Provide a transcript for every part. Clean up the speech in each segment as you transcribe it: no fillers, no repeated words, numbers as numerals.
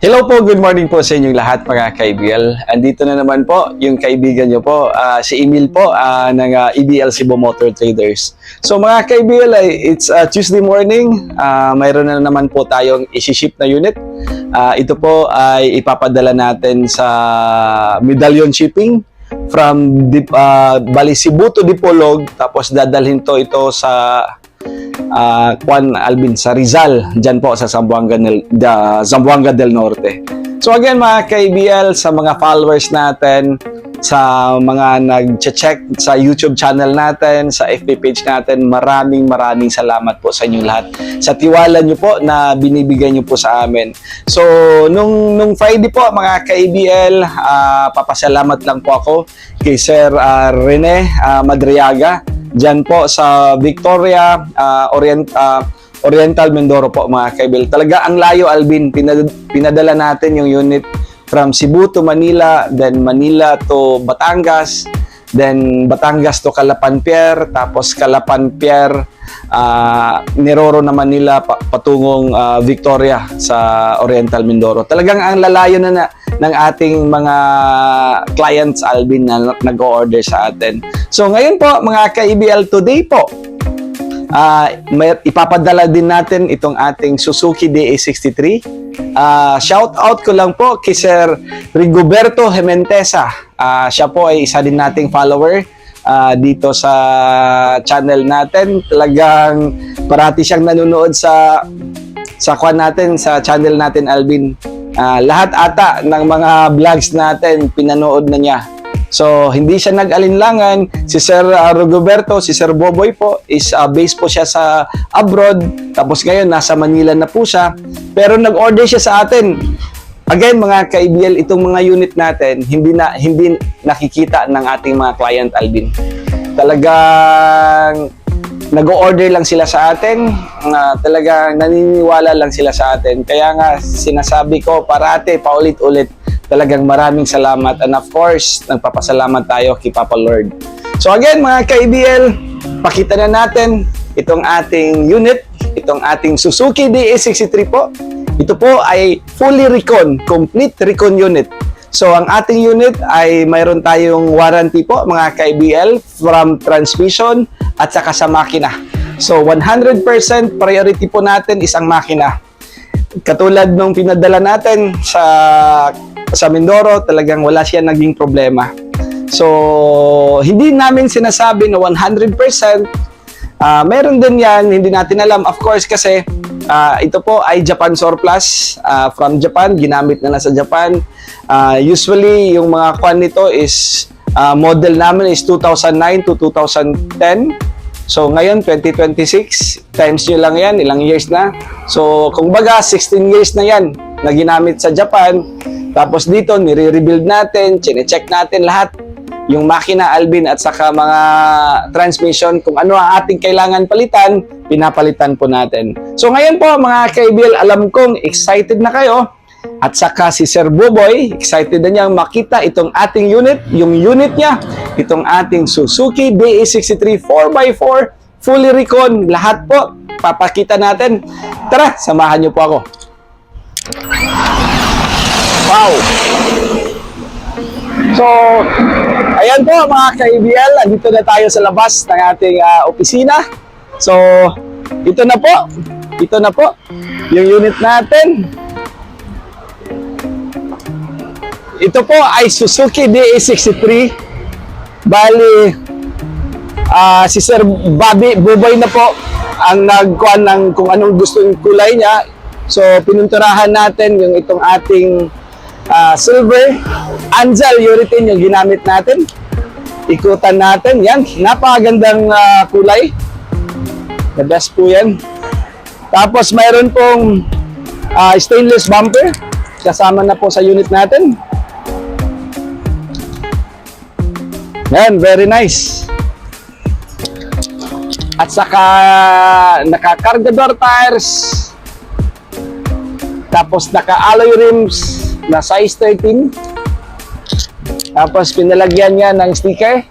Hello po, good morning po sa inyong lahat mga ka-EBL. Andito na naman po yung kaibigan nyo po, si Emil po ng EBL Cebu Motor Traders. So mga ka-EBL, it's Tuesday morning, mayroon na naman po tayong isi-ship na unit. Ito po ay ipapadala natin sa medallion shipping from Bali Cebu to Dipolog, tapos dadalhin ito sa Juan Albin sa Rizal, dyan po sa Zamboanga del Norte. So again mga ka-EBL, sa mga followers natin, sa mga nag-check sa YouTube channel natin, sa FB page natin, maraming salamat po sa inyong lahat. Sa tiwala nyo po na binibigay nyo po sa amin. So nung Friday po mga ka-EBL, papasalamat lang po ako kay Sir Rene Madriaga, dyan po sa Victoria, Oriental Mindoro po mga ka-EBL. Talaga ang layo, Alvin. Pinadala natin yung unit from Cebu to Manila, then Manila to Batangas, then Batangas to Calapan-Pier, tapos Calapan-Pier, Niroro na Manila patungong Victoria sa Oriental Mindoro. Talagang ang lalayo na ng ating mga clients, Alvin, na nag-o-order sa atin. So ngayon po mga ka-EBL, today po ipapadala din natin itong ating Suzuki DA63. Shout out ko lang po kay Sir Rigoberto Jimentesa. Siya po ay isa din nating follower dito sa channel natin. Talagang parati siyang nanonood sa natin, sa channel natin, Alvin. Lahat ata ng mga vlogs natin pinanood na niya. So, hindi siya nag-alinlangan. Si Sir Rigoberto, si Sir Boboy po, is based po siya sa abroad. Tapos ngayon, nasa Manila na po siya. Pero nag-order siya sa atin. Again, mga ka-EBL, itong mga unit natin, hindi nakikita ng ating mga client, Alvin. Talagang nag-order lang sila sa atin. Talagang naniniwala lang sila sa atin. Kaya nga, sinasabi ko parate, paulit-ulit, talagang maraming salamat, and of course, nagpapasalamat tayo kay Papa Lord. So again mga ka-EBL, pakita na natin itong ating unit, itong ating Suzuki DA63 po. Ito po ay fully recon, complete recon unit. So ang ating unit ay mayroon tayong warranty po mga ka-EBL from transmission at saka sa makina. So 100% priority po natin is ang makina. Katulad nung pinadala natin sa Mindoro, talagang wala siya naging problema. So, hindi namin sinasabi na 100%. Meron din yan, hindi natin alam. Of course, kasi ito po ay Japan surplus. From Japan, ginamit na sa Japan. Usually, yung mga kwan nito is, model namin is 2009 to 2010. So, ngayon, 2026, times nyo lang yan, ilang years na. So, kung baga, 16 years na yan na ginamit sa Japan. Tapos dito, nire-rebuild natin, chine-check natin lahat. Yung makina, Alvin, at saka mga transmission, kung ano ang ating kailangan palitan, pinapalitan po natin. So ngayon po, mga ka-EBL, alam kong excited na kayo. At saka si Sir Boboy, excited na niyang makita itong ating unit, yung unit niya, itong ating Suzuki DA63 4x4, fully recon, lahat po, papakita natin. Tara, samahan niyo po ako. Wow! So, ayan po mga ka-EBL, andito na tayo sa labas ng ating opisina. So, ito na po, yung unit natin. Ito po ay Suzuki DA63. Bali, si Sir Boboy na po ang nagkuhan ng kung anong gusto yung kulay niya. So, pinunturahan natin yung itong ating silver Anzel urethane yung ginamit natin. Ikutan natin. Yan, napakagandang kulay. The best po yan. Tapos mayroon pong stainless bumper kasama na po sa unit natin. Yan, very nice. At saka naka-cargador tires. Tapos naka-alloy rims na size 13. Tapos pinalagyan niya ng sticker.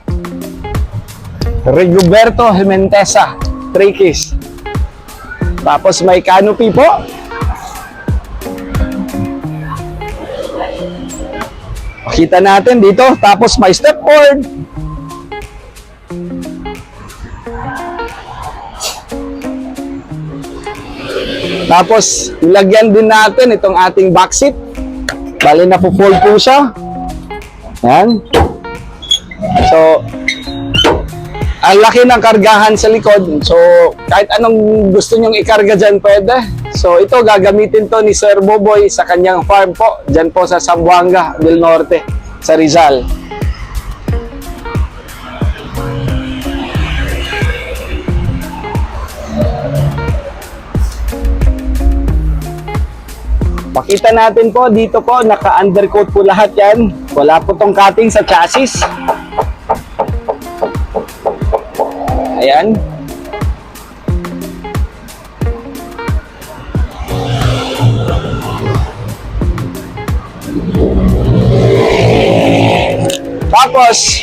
Rigoberto Jimentesa, 3 keys. Tapos may canopy po. Makita natin dito. Tapos may stepboard. Tapos, ilagyan din natin itong ating back seat. Bali na po fold po siya. Yan. So, ang laki ng kargahan sa likod. So, kahit anong gusto nyong ikarga dyan, pwede. So, ito gagamitin to ni Sir Boboy sa kanyang farm po. Dyan po sa Zamboanga del Norte, sa Rizal. Pakita natin po, dito po, naka-undercoat po lahat yan. Wala po tong cutting sa chassis. Ayan. Tapos,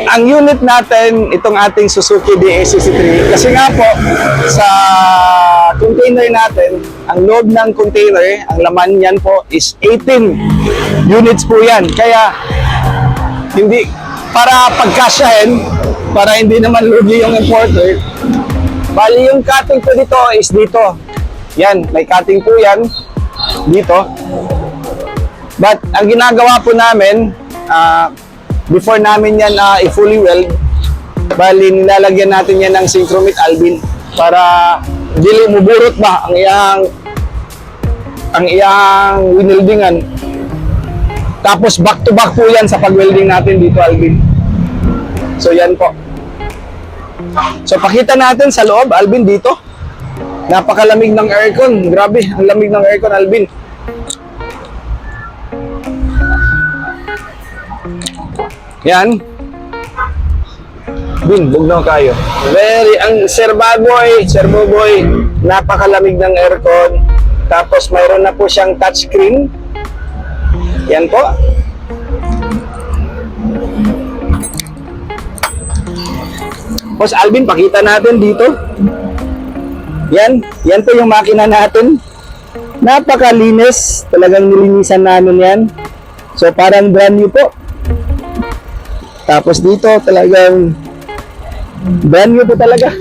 ang unit natin, itong ating Suzuki DS63, kasi nga po, sa container natin, ang loob ng container, ang laman niyan po is 18 units po yan. Kaya, hindi, para pagkasyahin, para hindi naman lugi yung importer, bali yung cutting po dito is dito. Yan, may cutting po yan, dito. But, ang ginagawa po namin, before namin yan i-fully weld, bali nilalagyan natin yan ng Synchromit Alvin para dili muburot ba ang iyang wineldingan. Tapos back to back po yan sa pag-welding natin dito, Alvin. So yan po. So pakita natin sa loob, Alvin, dito. Napakalamig ng aircon. Grabe, ang lamig ng aircon, Alvin. Yan. Bin, bugnaw kayo. Ang Sir Boboy, napakalamig ng aircon. Tapos mayroon na po siyang touchscreen. Yan po. Boss Alvin, pakita natin dito. Yan po yung makina natin. Napakalinis. Talagang nilinisan namin yan. So parang brand new po. Tapos dito talagang brand new po talaga.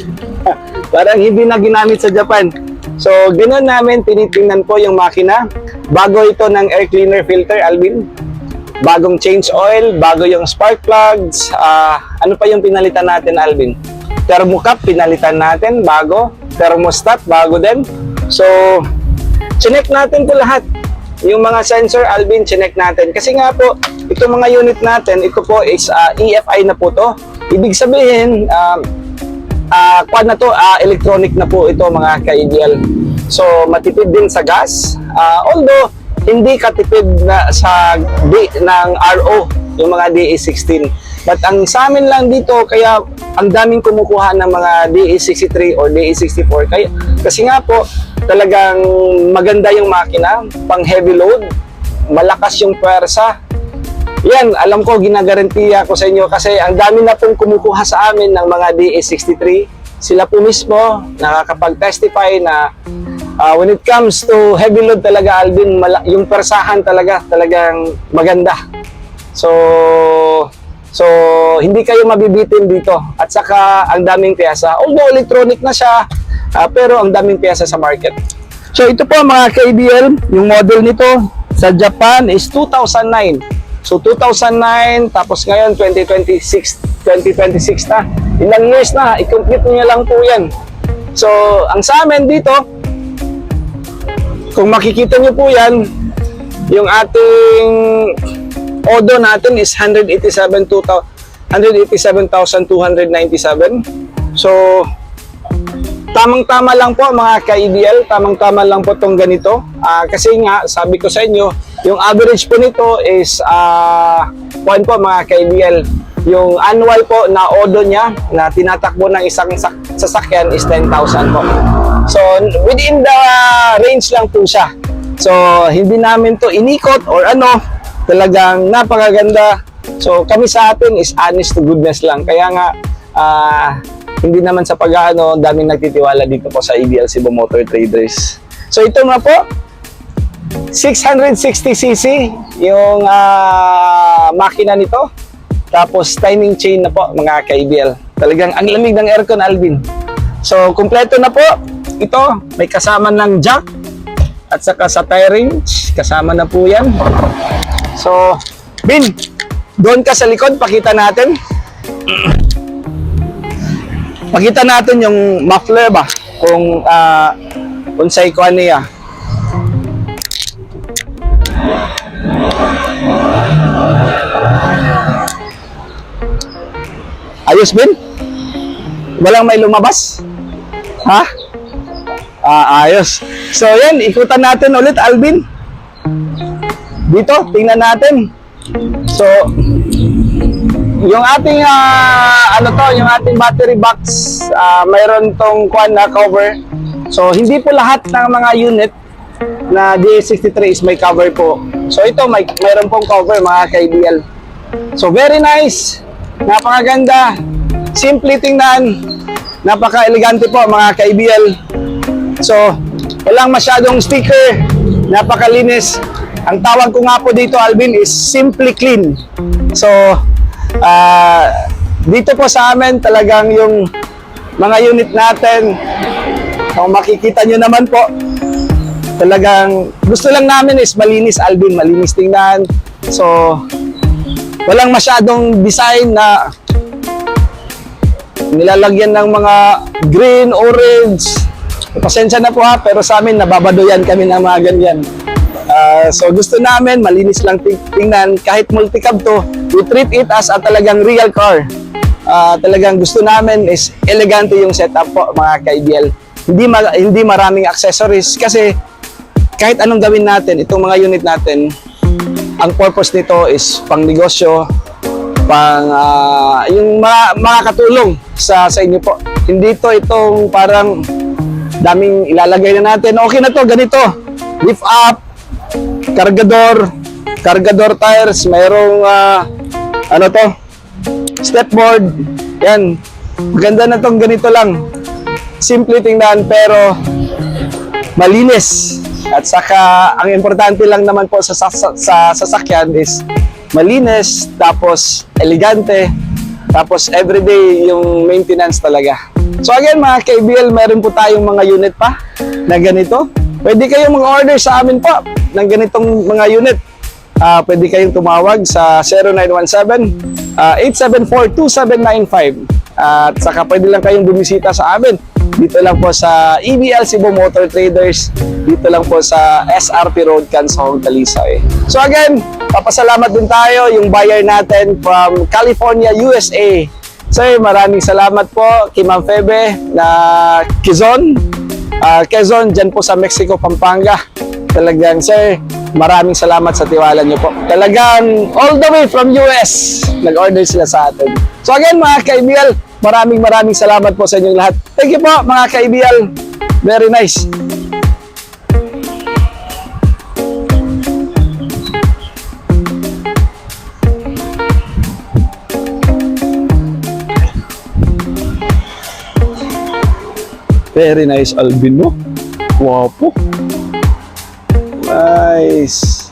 Parang hindi na ginamit sa Japan. So ganoon namin tinitingnan po yung makina. Bago ito ng air cleaner filter, Alvin. Bagong change oil, bago yung spark plugs. Ano pa yung pinalitan natin, Alvin? Thermocap pinalitan natin, bago. Thermostat, bago din. So chinek natin po lahat. Yung mga sensor, Alvin, chinek natin. Kasi nga po, itong mga unit natin, ito po is EFI na po to. Ibig sabihin, quad na to, electronic na po ito, mga ka-EDL. So, matipid din sa gas. Although, hindi katipid na sa ng RO, yung mga DE16. But ang sa amin lang dito, kaya ang daming kumukuha ng mga DE63 or DE64. Kasi nga po, talagang maganda yung makina, pang heavy load, malakas yung pwersa. Yan, alam ko, ginagarantiya ko sa inyo kasi ang dami na pong kumukuha sa amin ng mga DE63. Sila po mismo nakakapag-testify na when it comes to heavy load talaga, Alvin, yung pwersahan talagang maganda. So, hindi kayo mabibitin dito. At saka, ang daming piyesa. Although electronic na siya, pero ang daming piyesa sa market. So, ito po mga KBL, yung model nito sa Japan is 2009. So, 2009, tapos ngayon 2026 na. Ilang years na, i-complete niya lang po yan. So, ang sa amin dito, kung makikita niyo po yan, yung ating Odo natin is 187,297. So, tamang-tama lang po mga ka-EDL, tamang-tama lang po itong ganito. Kasi nga, sabi ko sa inyo, yung average po nito is, po mga ka-EDL, yung annual po na Odo niya, na tinatakbo ng isang sasakyan is 10,000 po. So, within the range lang po siya. So, hindi namin to inikot or ano, talagang napakaganda. So, kami sa atin is honest to goodness lang. Kaya nga, hindi naman sa pag-ano, daming nagtitiwala dito po sa EDL Cebu Motor Traders. So, ito na po, 660cc yung makina nito. Tapos timing chain na po mga ka-ABL. Talagang ang lamig ng aircon, Alvin. So kumpleto na po. Ito, may kasama ng jack at saka sa tire range. Kasama na po yan. So, Bin, doon ka sa likod, pakita natin. Pakita natin yung muffler ba? Kung unsay ko niya. Ayos, Bin? Walang may lumabas? Ha? Ayos. So, yan. Ikutan natin ulit, Alvin. Dito, tingnan natin. So, yung ating, yung ating battery box, mayroon tong kwan na cover. So, hindi po lahat ng mga unit na DS63 is may cover po. So, ito, mayroon pong cover, mga ka-ABL. So, very nice. Napakaganda, simple tingnan, napaka-elegante po mga ka-ABL. So, walang masyadong sticker, napakalinis. Ang tawag ko nga po dito, Alvin, is simply clean. So, dito po sa amin talagang yung mga unit natin, kung makikita nyo naman po, talagang gusto lang namin is malinis, Alvin, malinis tingnan. So, walang masyadong design na nilalagyan ng mga green, orange. Pasensya na po ha, pero sa amin nababadoyan kami ng mga ganyan. So gusto namin malinis lang tingnan. Kahit multicab to, we treat it as a talagang real car. Talagang gusto namin is elegante yung setup po mga ka-ABL. Hindi maraming accessories kasi kahit anong gawin natin, itong mga unit natin, ang purpose nito is pang negosyo, pang yung makakatulong sa inyo po. Hindi to itong parang daming ilalagay na natin. Okay na to, ganito. Lift up, cargador tires, mayroong stepboard. Yan. Maganda na tong ganito lang. Simple tingnan pero malinis. At saka, ang importante lang naman po sa sasakyan is malinis, tapos elegante, tapos everyday yung maintenance talaga. So again mga ka-ABL, meron po tayong mga unit pa na ganito. Pwede kayong mag-order sa amin po ng ganitong mga unit. Pwede kayong tumawag sa 0917-874-2795. At saka pwede lang kayong bumisita sa amin. Dito lang po sa EBL Cebu Motor Traders. Dito lang po sa SRP Road, Cansoong, Talisay. So again, papasalamat din tayo yung buyer natin from California, USA. Sir, maraming salamat po kay Ma'am Febe na Quezon, dyan po sa Mexico, Pampanga. Talagang, sir, maraming salamat sa tiwala niyo po. Talagang all the way from US, nag-order sila sa atin. So again, mga ka-ABL, maraming salamat po sa inyong lahat. Thank you po, mga ka-ABL. Very nice. Very nice, Alvin mo. Wapo. Nice.